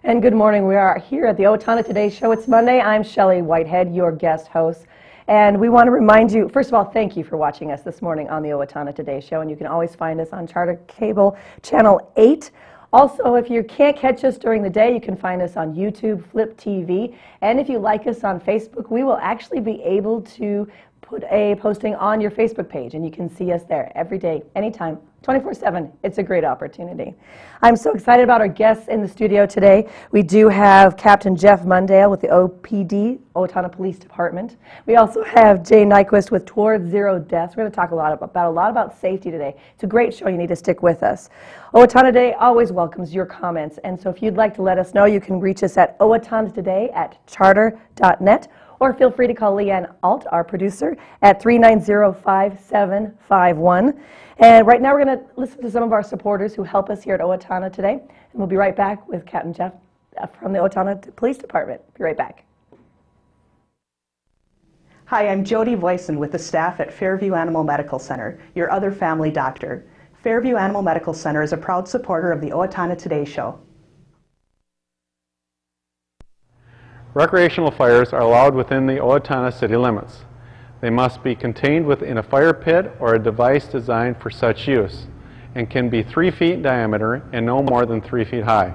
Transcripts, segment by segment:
And good morning. We are here at the Owatonna Today Show. It's Monday. I'm Shelley Whitehead, your guest host. And we want to remind you, first of all, thank you for watching us this morning on the Owatonna Today Show. And you can always find us on Charter Cable Channel 8. Also, if you can't catch us during the day, you can find us on YouTube, Flip TV. And if you like us on Facebook, we will actually be able to put a posting on your Facebook page. And you can see us there every day, anytime, 24/7. It's a great opportunity. I'm so excited about our guests in the studio today. We do have Captain Jeff Mundale with the OPD, Owatonna Police Department. We also have Jay Nyquist with Towards Zero Deaths. We're going to talk a lot about safety today. It's a great show. You need to stick with us. Owatonna Today always welcomes your comments, and so if you'd like to let us know, you can reach us at owatonnatoday@charter.net, or feel free to call Leanne Alt, our producer, at 390-5751. And right now we're going to listen to some of our supporters who help us here at Owatonna Today. And we'll be right back with Captain Jeff from the Owatonna Police Department. Be right back. Hi, I'm Jody Voisin with the staff at Fairview Animal Medical Center, your other family doctor. Fairview Animal Medical Center is a proud supporter of the Owatonna Today Show. Recreational fires are allowed within the Owatonna city limits. They must be contained within a fire pit or a device designed for such use, and can be 3 feet in diameter and no more than 3 feet high.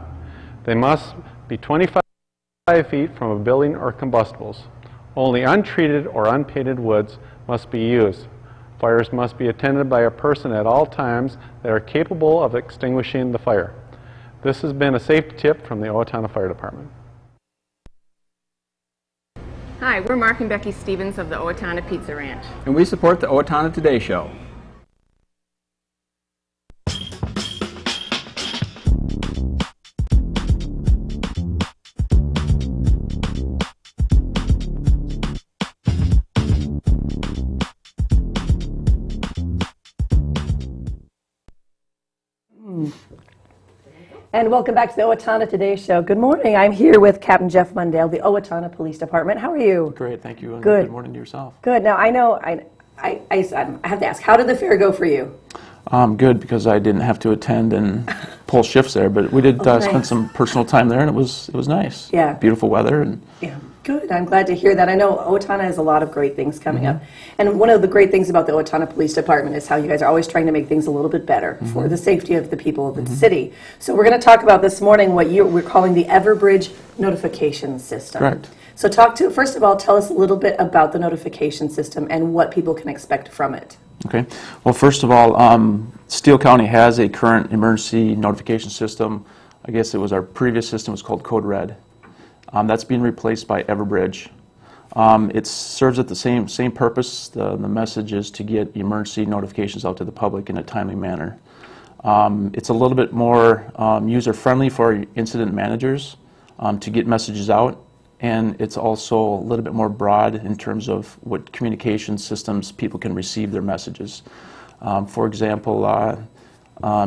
They must be 25 feet from a building or combustibles. Only untreated or unpainted woods must be used. Fires must be attended by a person at all times that are capable of extinguishing the fire. This has been a safety tip from the Owatonna Fire Department. Hi, we're Mark and Becky Stevens of the Owatonna Pizza Ranch. And we support the Owatonna Today Show. And welcome back to the Owatonna Today Show. Good morning. I'm here with Captain Jeff Mundale, the Owatonna Police Department. How are you? Great, thank you. And good. Good morning to yourself. Good. Now, I know, I have to ask, how did the fair go for you? Good, because I didn't have to attend and pull shifts there, but we did spend some personal time there, and it was nice. Yeah. Beautiful weather. And yeah. Good. I'm glad to hear that. I know Owatonna has a lot of great things coming up. And one of the great things about the Owatonna Police Department is how you guys are always trying to make things a little bit better for the safety of the people of the city. So we're going to talk about this morning what we're calling the Everbridge notification system. Correct. So first of all, tell us a little bit about the notification system and what people can expect from it. Okay. Well, first of all, Steele County has a current emergency notification system. I guess it was our previous system was called Code Red. That's being replaced by Everbridge. It serves at the same purpose. The message is to get emergency notifications out to the public in a timely manner. It's a little bit more user-friendly for incident managers to get messages out, and it's also a little bit more broad in terms of what communication systems people can receive their messages. For example,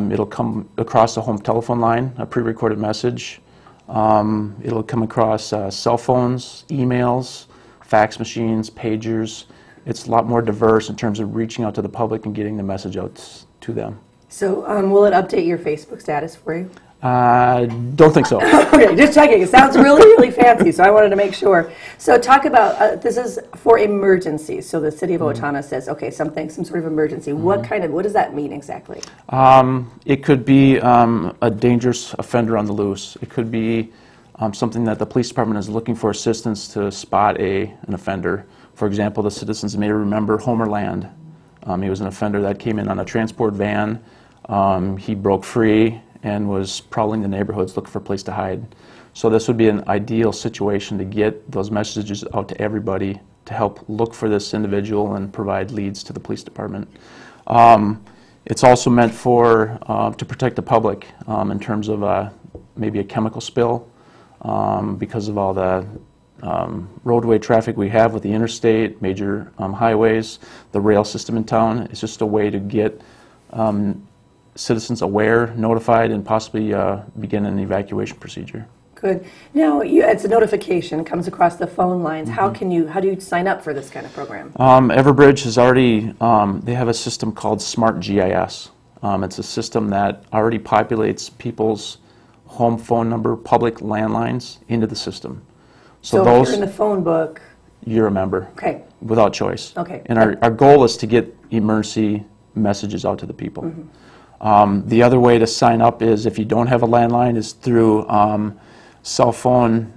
it'll come across the home telephone line, a pre-recorded message. It'll come across cell phones, emails, fax machines, pagers. It's a lot more diverse in terms of reaching out to the public and getting the message out to them. So will it update your Facebook status for you? Don't think so. Okay, just checking. It sounds really, really fancy, so I wanted to make sure. So talk about, this is for emergencies. So the city of Owatonna says, okay, some sort of emergency. What does that mean exactly? It could be a dangerous offender on the loose. It could be something that the police department is looking for assistance to spot an offender. For example, the citizens may remember Homer Land. He was an offender that came in on a transport van. He broke free and was prowling the neighborhoods looking for a place to hide. So this would be an ideal situation to get those messages out to everybody to help look for this individual and provide leads to the police department. It's also meant for to protect the public in terms of maybe a chemical spill because of all the roadway traffic we have with the interstate, major highways, the rail system in town. It's just a way to get citizens aware, notified, and possibly begin an evacuation procedure. Good. Now, it's a notification. It comes across the phone lines. How do you sign up for this kind of program? Everbridge has already, they have a system called Smart GIS. It's a system that already populates people's home phone number, public landlines into the system. So if those, you're in the phone book, you're a member. Okay. Without choice. Okay. And our goal is to get emergency messages out to the people. The other way to sign up is, if you don't have a landline, is through cell phone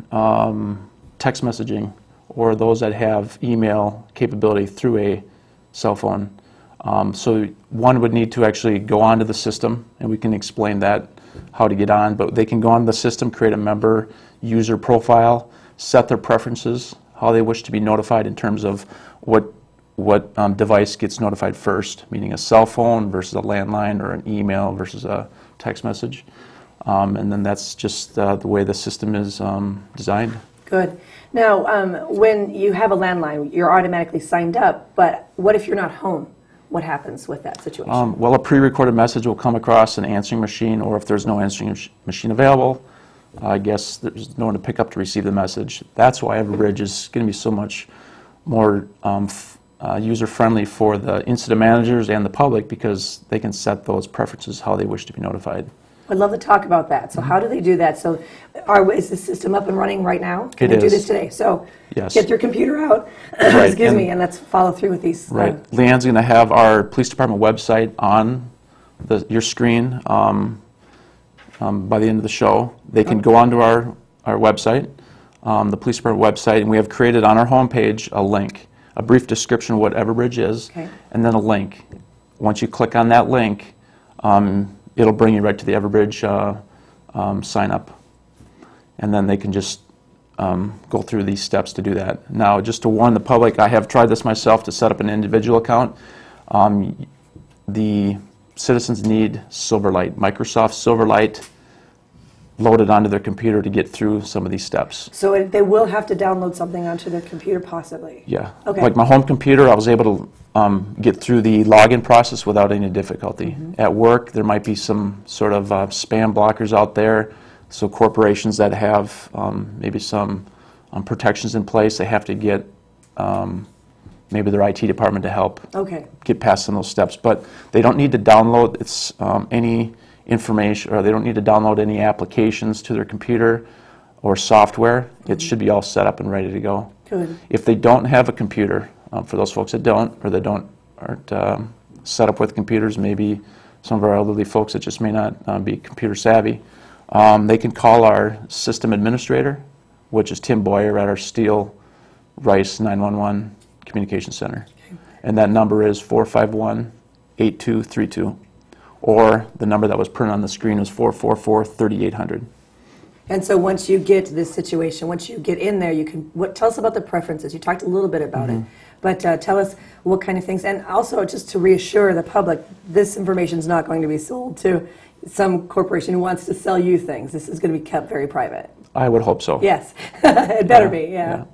text messaging, or those that have email capability through a cell phone. So one would need to actually go onto the system, and we can explain that, how to get on, but they can go onto the system, create a member user profile, set their preferences, how they wish to be notified in terms of what device gets notified first, meaning a cell phone versus a landline, or an email versus a text message. And then that's just the way the system is designed. good. Now, when you have a landline, you're automatically signed up, but what if you're not home? What happens with that situation? Well, a pre-recorded message will come across an answering machine, or if there's no answering machine available, I guess there's no one to pick up to receive the message. That's why Everbridge is going to be so much more user-friendly for the incident managers and the public, because they can set those preferences how they wish to be notified. I'd love to talk about that. So how do they do that? So is the system up and running right now? Can It they do is. this today? So Yes. get your computer out, Right. excuse me, and let's follow through with these. Right. Leanne's going to have our police department website on your screen by the end of the show. They can go onto our website, the police department website, and we have created on our homepage a link, a brief description of what Everbridge is, Okay. and then a link. Once you click on that link, it'll bring you right to the Everbridge sign up. And then they can just go through these steps to do that. Now, just to warn the public, I have tried this myself to set up an individual account. The citizens need Silverlight, Microsoft Silverlight, loaded onto their computer to get through some of these steps. So they will have to download something onto their computer, possibly? Yeah. Okay. Like my home computer, I was able to get through the login process without any difficulty. At work, there might be some sort of spam blockers out there. So corporations that have maybe some protections in place, they have to get maybe their IT department to help get past some of those steps. But they don't need to download any information, or they don't need to download any applications to their computer or software. It should be all set up and ready to go. Good. If they don't have a computer, for those folks that don't, or that aren't set up with computers, maybe some of our elderly folks that just may not be computer savvy, they can call our system administrator, which is Tim Boyer at our Steel Rice 911 Communication Center. And that number is 451-8232. Or the number that was printed on the screen was 444-3800. And so once you get to this situation, once you get in there, you can, tell us about the preferences. You talked a little bit about it, but tell us what kind of things, and also just to reassure the public, this information is not going to be sold to some corporation who wants to sell you things. This is going to be kept very private. I would hope so. Yes, it better be, yeah.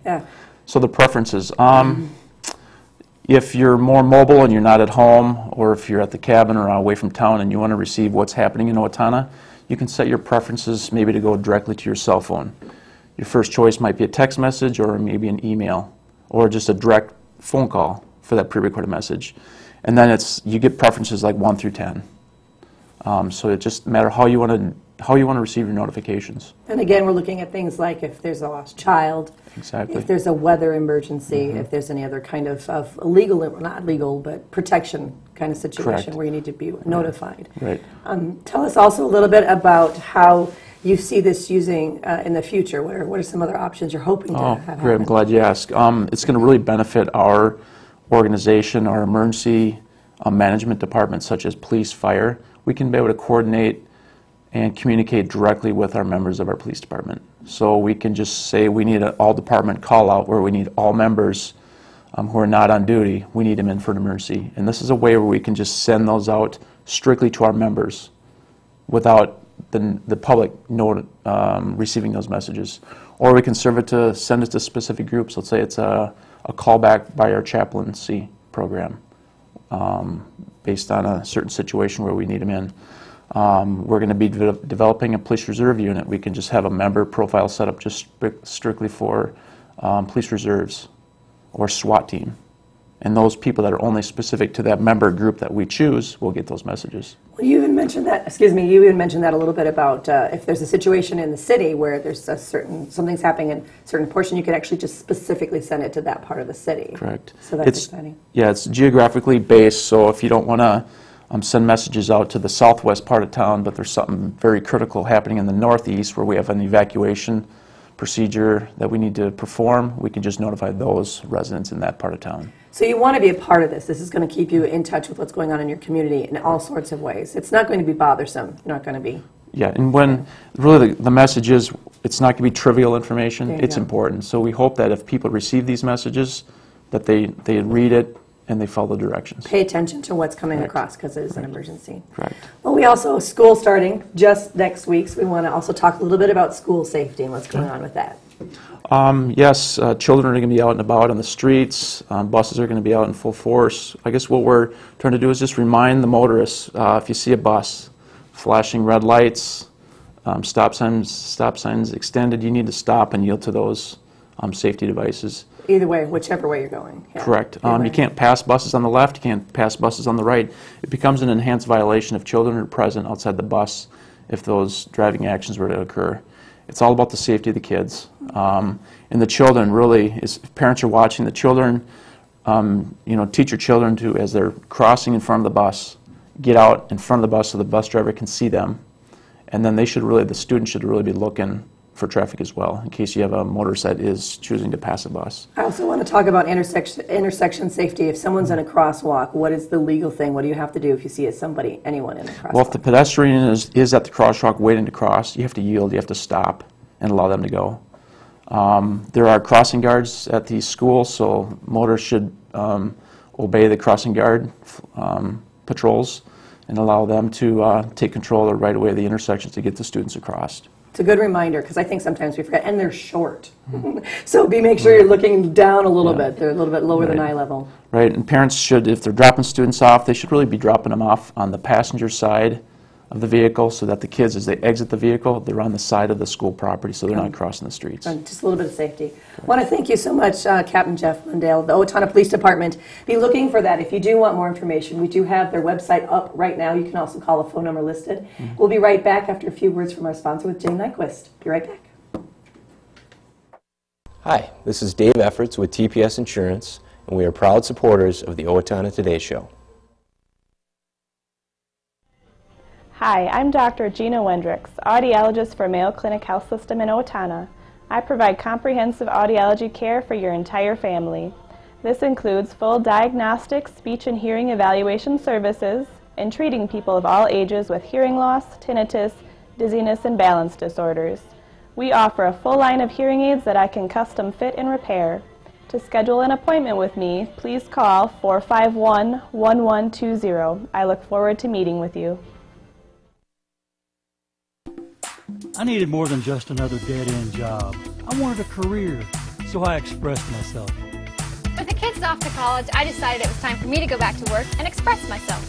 So the preferences. If you're more mobile and you're not at home, or if you're at the cabin or away from town and you want to receive what's happening in Owatonna, you can set your preferences maybe to go directly to your cell phone. Your first choice might be a text message, or maybe an email, or just a direct phone call for that pre-recorded message. And then you get preferences like 1 through 10. So it just matters how you want to receive your notifications. And again, we're looking at things like if there's a lost child, Exactly. if there's a weather emergency, if there's any other kind of legal, not legal, but protection kind of situation. Correct. Where you need to be notified. Right. Tell us also a little bit about how you see this using in the future. What are some other options you're hoping to have happen? Great. I'm glad you asked. It's going to really benefit our organization, our emergency management departments, such as police, fire. We can be able to coordinate and communicate directly with our members of our police department. So we can just say we need an all-department call-out where we need all members who are not on duty, we need them in for an emergency. And this is a way where we can just send those out strictly to our members without the public receiving those messages. Or we can send it to specific groups. Let's say it's a callback by our chaplaincy program based on a certain situation where we need them in. We're going to be developing a police reserve unit. We can just have a member profile set up just strictly for police reserves or SWAT team. And those people that are only specific to that member group that we choose will get those messages. Well, you even mentioned that, excuse me, you even mentioned that a little bit about if there's a situation in the city where there's a something's happening in a certain portion, you could actually just specifically send it to that part of the city. Correct. So that's exciting. Yeah, it's geographically based, so if you don't want to send messages out to the southwest part of town, but there's something very critical happening in the northeast where we have an evacuation procedure that we need to perform, we can just notify those residents in that part of town. So you want to be a part of this. This is going to keep you in touch with what's going on in your community in all sorts of ways. It's not going to be bothersome. You're not going to be... Yeah, and when really the message is, it's not going to be trivial information, it's important. So we hope that if people receive these messages, that they read it and they follow the directions. Pay attention to what's coming across because it is an emergency. Correct. Well, we also, school starting just next week, so we want to also talk a little bit about school safety and what's going on with that. Yes, children are going to be out and about on the streets. Buses are going to be out in full force. I guess what we're trying to do is just remind the motorists, if you see a bus flashing red lights, stop signs extended, you need to stop and yield to those safety devices. Either way, whichever way you're going. Yeah. Correct. You can't pass buses on the left, you can't pass buses on the right. It becomes an enhanced violation if children are present outside the bus if those driving actions were to occur. It's all about the safety of the kids. And the children really, if parents are watching, the children, teach your children to, as they're crossing in front of the bus, get out in front of the bus so the bus driver can see them. And then the student should really be looking for traffic as well, in case you have a motorist that is choosing to pass a bus. I also want to talk about intersection safety. If someone's in a crosswalk, what is the legal thing? What do you have to do if you see anyone in a crosswalk? Well, if the pedestrian is at the crosswalk waiting to cross, you have to yield, you have to stop and allow them to go. There are crossing guards at these schools, so motorists should obey the crossing guard patrols and allow them to take control of the right-of-way of the intersections to get the students across. It's a good reminder because I think sometimes we forget, and they're short. So make sure you're looking down a little bit. They're a little bit lower than eye level. Right, and parents should, if they're dropping students off, they should really be dropping them off on the passenger side of the vehicle so that the kids, as they exit the vehicle, they're on the side of the school property so they're not crossing the streets. Just a little bit of safety. I want to thank you so much, Captain Jeff Lindale of the Owatonna Police Department. Be looking for that. If you do want more information, we do have their website up right now. You can also call the phone number listed. We'll be right back after a few words from our sponsor with Jane Nyquist. Be right back. Hi, this is Dave Efforts with TPS Insurance, and we are proud supporters of the Owatonna Today Show. Hi, I'm Dr. Gina Wendricks, audiologist for Mayo Clinic Health System in Owatonna. I provide comprehensive audiology care for your entire family. This includes full diagnostic, speech and hearing evaluation services, and treating people of all ages with hearing loss, tinnitus, dizziness, and balance disorders. We offer a full line of hearing aids that I can custom fit and repair. To schedule an appointment with me, please call 451-1120. I look forward to meeting with you. I needed more than just another dead-end job. I wanted a career, so I expressed myself. With the kids off to college, I decided it was time for me to go back to work and express myself.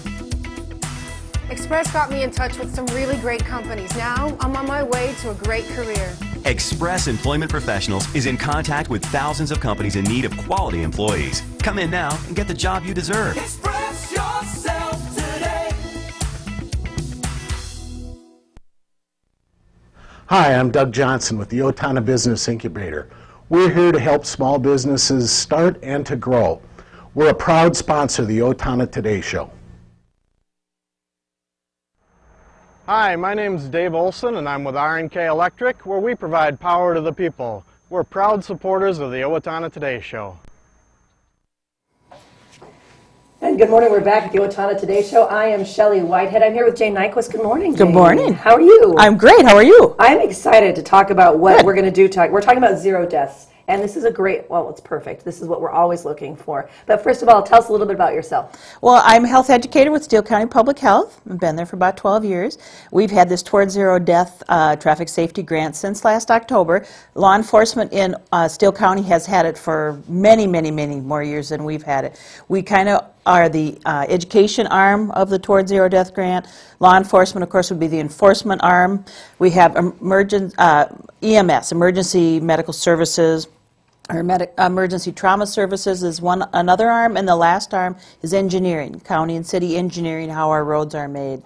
Express got me in touch with some really great companies. Now, I'm on my way to a great career. Express Employment Professionals is in contact with thousands of companies in need of quality employees. Come in now and get the job you deserve. Express yourself today. Hi, I'm Doug Johnson with the Owatonna Business Incubator. We're here to help small businesses start and to grow. We're a proud sponsor of the Owatonna Today Show. Hi, my name is Dave Olson and I'm with R&K Electric, where we provide power to the people. We're proud supporters of the Owatonna Today Show. And good morning, we're back at the Owatonna Today Show. I am Shelley Whitehead. I'm here with Jane Nyquist. Good morning, Jane. Good morning. How are you? I'm great. How are you? I'm excited to talk about what we're going to do. We're talking about zero deaths. And this is a great, well, it's perfect. This is what we're always looking for. But first of all, tell us a little bit about yourself. Well, I'm a health educator with Steele County Public Health. I've been there for about 12 years. We've had this Towards Zero Death traffic safety grant since last October. Law enforcement in Steele County has had it for many, many, many more years than we've had it. We kind of are the education arm of the Towards Zero Death grant. Law enforcement, of course, would be the enforcement arm. We have EMS, Emergency Medical Services, Our emergency trauma services is another arm, and the last arm is engineering, county and city engineering, how our roads are made.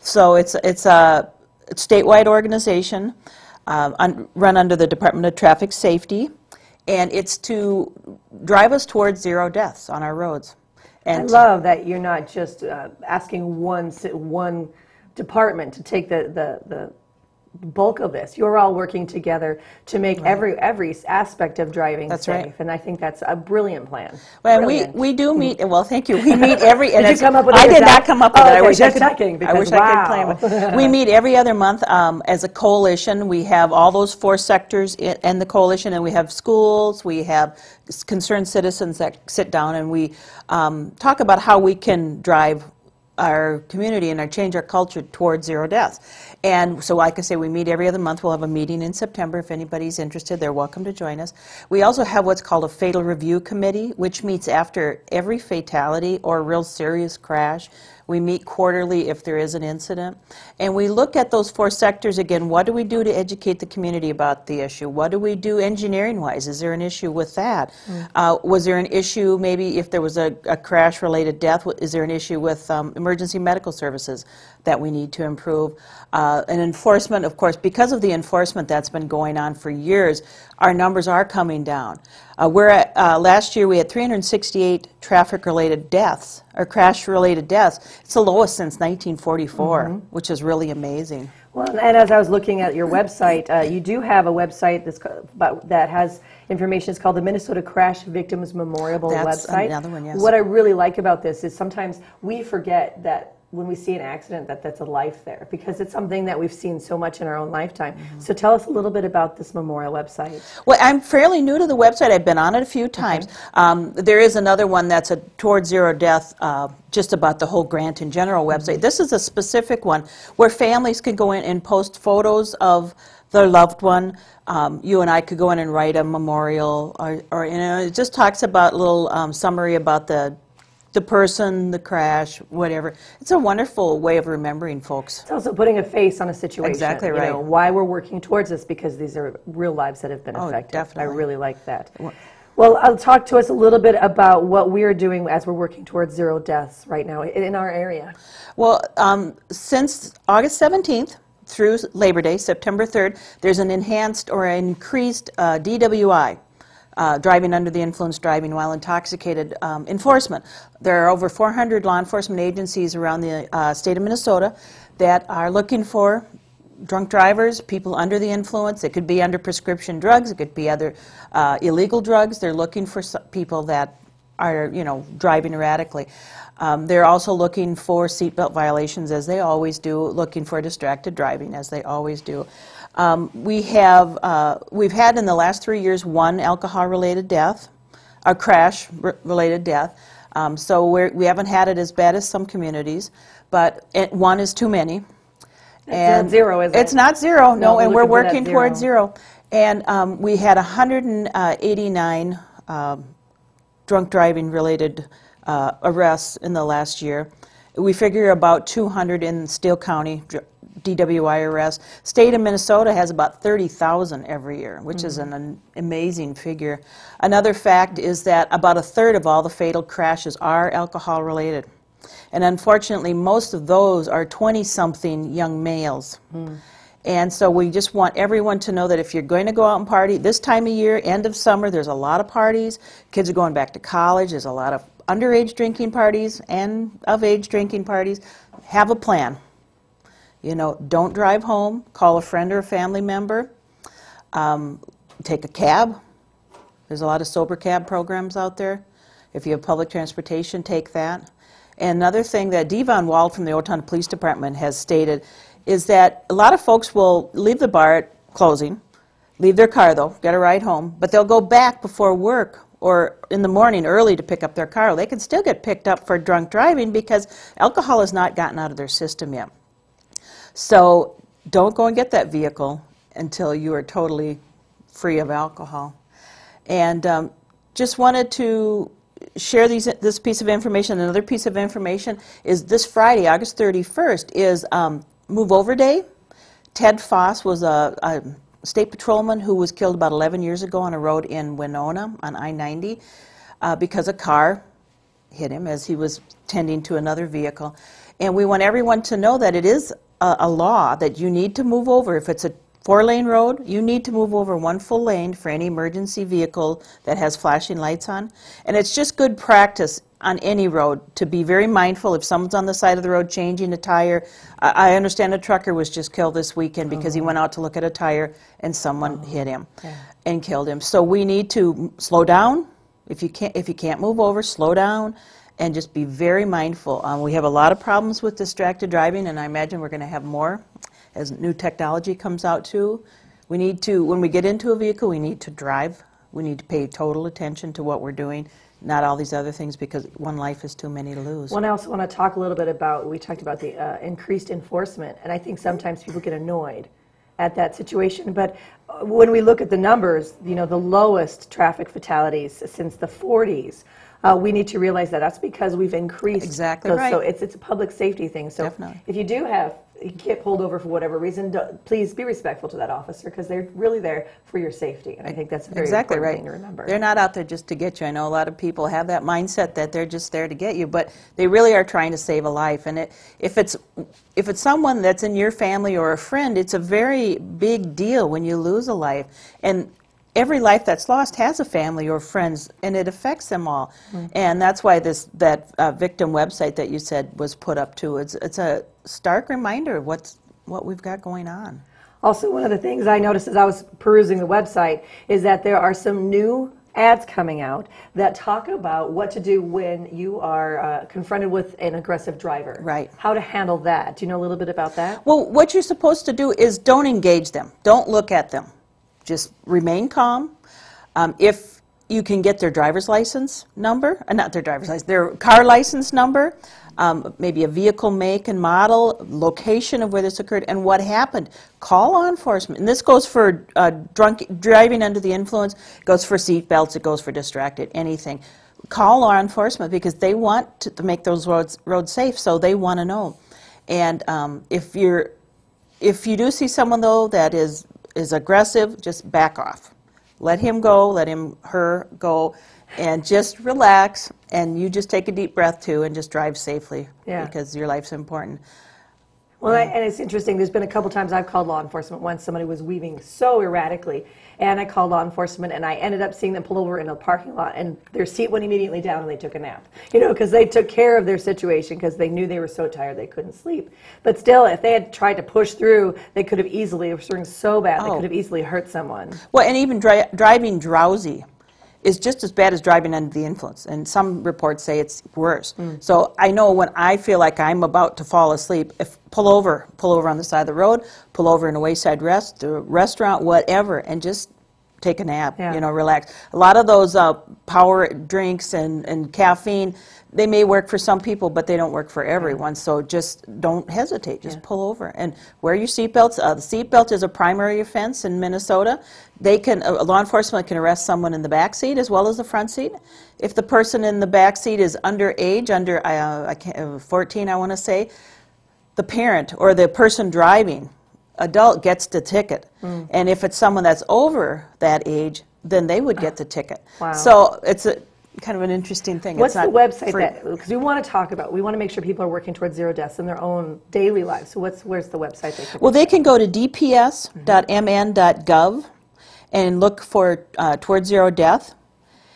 So it's a statewide organization run under the Department of Traffic Safety, and it's to drive us towards 0 deaths on our roads. And I love that you're not just asking one department to take the bulk of this. You're all working together to make every aspect of driving That's safe, right. and I think that's a brilliant plan. Well, Brilliant. we do meet. Well, thank you. We meet every. Did you come up with? I did not come up with it. Okay, I wish I just could. checking, because, I wish I could claim it. We meet every other month as a coalition. We have all those 4 sectors in the coalition, and we have schools. We have concerned citizens that sit down, and we talk about how we can drive our community and change our culture towards 0 deaths. And so, like I say, we meet every other month. We'll have a meeting in September. If anybody's interested, they're welcome to join us. We also have what's called a fatal review committee, which meets after every fatality or real serious crash. We meet quarterly if there is an incident. And we look at those 4 sectors again. What do we do to educate the community about the issue? What do we do engineering-wise? Is there an issue with that? Was there an issue maybe if there was a crash-related death? Is there an issue with emergency medical services that we need to improve? And enforcement, of course, because of the enforcement that's been going on for years, our numbers are coming down. Last year we had 368 traffic-related deaths, or crash-related deaths. It's the lowest since 1944, which is really amazing. Well, and as I was looking at your website, you do have a website that has information. It's called the Minnesota Crash Victims Memorial That's website. Another one, yes. What I really like about this is sometimes we forget that when we see an accident that's a life there, because it's something that we've seen so much in our own lifetime. So tell us a little bit about this memorial website. Well, I'm fairly new to the website. I've been on it a few times. There is another one that's a Towards 0 Death, just about the whole grant in general website. This is a specific one where families can go in and post photos of their loved one. You and I could go in and write a memorial, or it just talks about a little summary about the person, the crash, whatever. It's a wonderful way of remembering folks. It's also putting a face on a situation. Exactly right. You know, why we're working towards this, because these are real lives that have been affected. Definitely. I really like that. Well, talk to us a little bit about what we're doing as we're working towards 0 deaths right now in our area. Well, since August 17th through Labor Day, September 3rd, there's an enhanced or increased DWI. Driving under the influence, driving while intoxicated enforcement. There are over 400 law enforcement agencies around the state of Minnesota that are looking for drunk drivers, people under the influence. It could be under prescription drugs. It could be other illegal drugs. They're looking for people that are, driving erratically. They're also looking for seatbelt violations, as they always do, looking for distracted driving, as they always do. We've had in the last 3 years 1 alcohol-related death, a crash-related death. So we haven't had it as bad as some communities, but 1 is too many. It's not 0, is it? It's not 0, no, and we're working towards 0. And we had 189 drunk driving-related arrests in the last year. We figure about 200 in Steele County DWI arrests. State of Minnesota has about 30,000 every year, which is an amazing figure. Another fact is that about 1/3 of all the fatal crashes are alcohol related. And unfortunately, most of those are 20-something young males. And so we just want everyone to know that if you're going to go out and party, this time of year, end of summer, there's a lot of parties. Kids are going back to college. There's a lot of underage drinking parties and of-age drinking parties. Have a plan. Don't drive home. Call a friend or a family member. Take a cab. There's a lot of sober cab programs out there. If you have public transportation, take that. And another thing that Devon Wald from the Owatonna Police Department has stated is that a lot of folks will leave the bar at closing, leave their car though, get a ride home, but they'll go back before work or in the morning early to pick up their car. They can still get picked up for drunk driving because alcohol has not gotten out of their system yet. So don't go and get that vehicle until you are totally free of alcohol. And just wanted to share this piece of information. Another piece of information is this Friday, August 31st, is Move Over Day. Ted Foss was state patrolman who was killed about 11 years ago on a road in Winona on I-90 because a car hit him as he was tending to another vehicle. And we want everyone to know that it is a law that you need to move over. If it's a 4-lane road, you need to move over 1 full lane for any emergency vehicle that has flashing lights on. And it's just good practice on any road to be very mindful if someone's on the side of the road changing a tire. I understand a trucker was just killed this weekend because he went out to look at a tire and someone hit him and killed him. So we need to slow down. If you can't move over, slow down and just be very mindful. We have a lot of problems with distracted driving, and I imagine we're going to have more as new technology comes out too. We need to, when we get into a vehicle, we need to drive. We need to pay total attention to what we're doing, not all these other things, because one life is too many to lose. Well, I also want to talk a little bit about, we talked about the increased enforcement, and I think sometimes people get annoyed at that situation. But when we look at the numbers, you know, the lowest traffic fatalities since the 40s, we need to realize that that's because we've increased. Exactly those. right. So it's a public safety thing. So Definitely. if you do have, you get pulled over for whatever reason, please be respectful to that officer because they're really there for your safety. And I think that's a very exactly important right. thing to remember. They're not out there just to get you. I know a lot of people have that mindset that they're just there to get you, but they really are trying to save a life. And if it's someone that's in your family or a friend, it's a very big deal when you lose a life. And every life that's lost has a family or friends, and it affects them all. And that's why that victim website that you said was put up too. It's a stark reminder of what we've got going on. Also, one of the things I noticed as I was perusing the website is that there are some new ads coming out that talk about what to do when you are confronted with an aggressive driver. Right. How to handle that. Do you know a little bit about that? Well, what you're supposed to do is don't engage them. Don't look at them. Just remain calm. If you can get their driver's license number, not their driver's license, their car license number, maybe a vehicle make and model, location of where this occurred, and what happened, call law enforcement. And this goes for driving under the influence, it goes for seat belts, it goes for distracted, anything. Call law enforcement because they want to make those roads safe, so they want to know. And if you do see someone though that is aggressive, just back off. Let him go, let her go, and just relax, and you just take a deep breath too and just drive safely because your life's important. Well, and it's interesting, there's been a couple times I've called law enforcement. Once somebody was weaving so erratically, and I called law enforcement, and I ended up seeing them pull over in a parking lot, and their seat went immediately down, and they took a nap. You know, because they took care of their situation, because they knew they were so tired they couldn't sleep. But still, if they had tried to push through, they could have easily, it was so bad, they could have easily hurt someone. Well, and even driving drowsy is just as bad as driving under the influence, and some reports say it's worse. So I know when I feel like I'm about to fall asleep, pull over on the side of the road, pull over in a wayside restaurant, whatever, and just take a nap, you know, relax. A lot of those power drinks and caffeine, they may work for some people, but they don't work for everyone. So just don't hesitate. Just pull over and wear your seatbelts. The seatbelt is a primary offense in Minnesota. They can law enforcement can arrest someone in the back seat as well as the front seat. If the person in the back seat is underage, under 14, I want to say, the parent or the person driving, adult, gets the ticket. And if it's someone that's over that age, then they would get the ticket. Wow. So it's a kind of an interesting thing. What's the website that, because we want to talk about, we want to make sure people are working towards zero deaths in their own daily lives. So where's the website they can Well, they can go to dps.mn.gov and look for Towards Zero Death.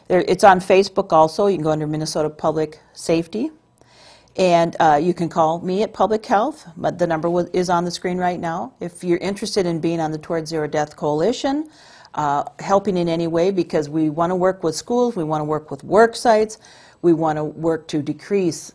It's on Facebook also. You can go under Minnesota Public Safety. And you can call me at Public Health, but the number is on the screen right now. If you're interested in being on the Towards Zero Death Coalition, helping in any way, because we want to work with schools, we want to work with work sites, we want to work to decrease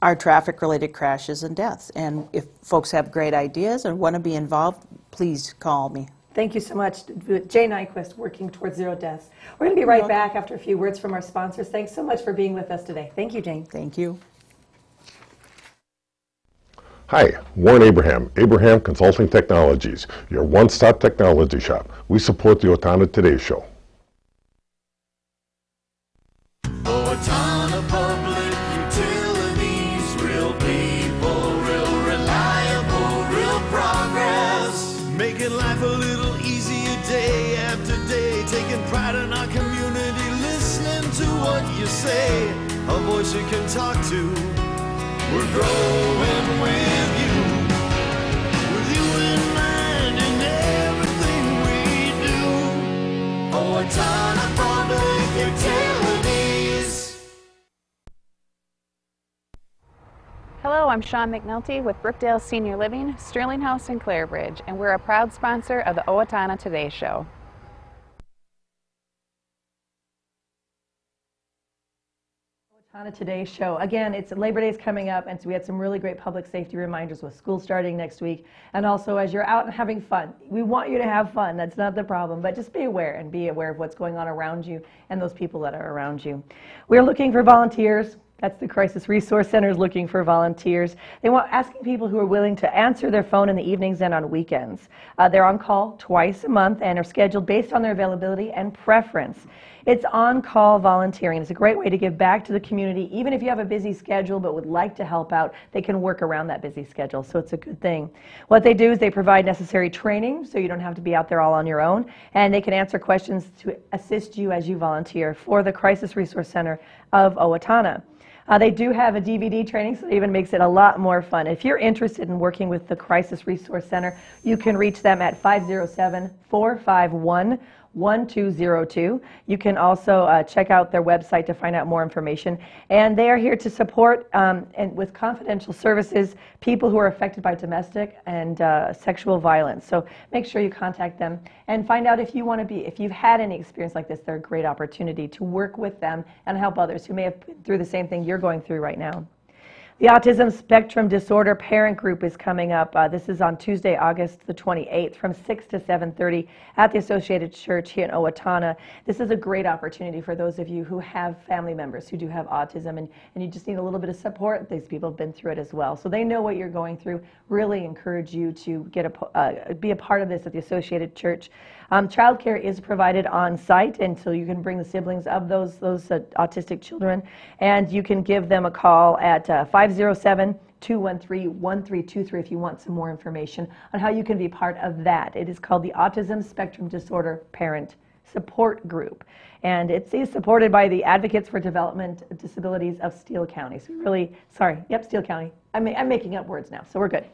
our traffic-related crashes and deaths. And if folks have great ideas and want to be involved, please call me. Thank you so much. Jay Nyquist, working towards zero deaths. We're going to be right back after a few words from our sponsors. Thanks so much for being with us today. Thank you, Jane. Thank you. Hi, Warren Abraham, Abraham Consulting Technologies, your one-stop technology shop. We support the Owatonna Today Show. Owatonna Public Utilities, real people, real reliable, real progress. Making life a little easier say, a voice you can talk to. We're growing with you in mind in everything we do. Owatonna Public Utilities. Hello, I'm Sean McNulty with Brookdale Senior Living, Sterling House in Clarebridge, and we're a proud sponsor of the Owatonna Today Show. Owatonna Today Show. Again, it's Labor Day is coming up, and so we had some really great public safety reminders with school starting next week. And also, as you're out and having fun, we want you to have fun. That's not the problem, but just be aware and be aware of what's going on around you and those people that are around you. We're looking for volunteers. That's the Crisis Resource Center is looking for volunteers. They want asking people who are willing to answer their phone in the evenings and on weekends. They're on call twice a month and are scheduled based on their availability and preference. It's on-call volunteering. It's a great way to give back to the community. Even if you have a busy schedule but would like to help out, they can work around that busy schedule, so it's a good thing. What they do is they provide necessary training so you don't have to be out there all on your own, and they can answer questions to assist you as you volunteer for the Crisis Resource Center of Owatonna. They do have a DVD training, so it even makes it a lot more fun. If you're interested in working with the Crisis Resource Center, you can reach them at 507-451-1202. You can also check out their website to find out more information. And they are here to support and with confidential services people who are affected by domestic and sexual violence. So make sure you contact them and find out if you want to be, if you've had any experience like this, they're a great opportunity to work with them and help others who may have been through the same thing you're going through right now. The Autism Spectrum Disorder Parent Group is coming up. This is on Tuesday, August the 28th from 6 to 7:30 at the Associated Church here in Owatonna. This is a great opportunity for those of you who have family members who do have autism and you just need a little bit of support. These people have been through it as well. So they know what you're going through. Really encourage you to be a part of this at the Associated Church. Childcare is provided on site, and so you can bring the siblings of those autistic children, and you can give them a call at 507-213-1323 if you want some more information on how you can be part of that. It is called the Autism Spectrum Disorder Parent Support Group, and it's supported by the Advocates for Development Disabilities of Steele County. So Steele County. I'm making up words now, so we're good.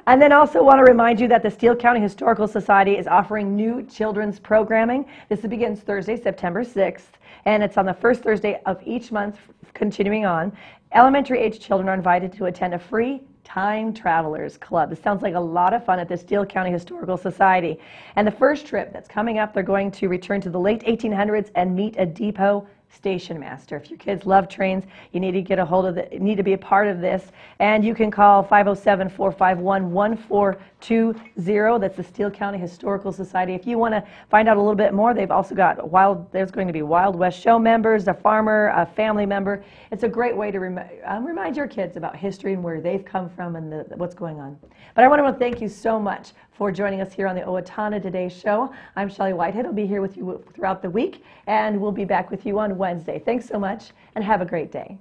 And then also want to remind you that the Steele County Historical Society is offering new children's programming. This begins Thursday, September 6th, and it's on the first Thursday of each month, continuing on. Elementary age children are invited to attend a free Time Travelers Club. It sounds like a lot of fun at the Steele County Historical Society. And the first trip that's coming up, they're going to return to the late 1800s and meet a depot station master. If your kids love trains, you need to get a hold of need to be a part of this. And you can call 507-451-1420. That's the Steele County Historical Society. If you want to find out a little bit more, they've also got there's going to be Wild West Show members, a farmer, a family member. It's a great way to remind your kids about history and where they've come from and what's going on. But I want to thank you so much for joining us here on the Owatonna Today Show. I'm Shelley Whitehead. I'll be here with you throughout the week, and we'll be back with you on Wednesday. Thanks so much, and have a great day.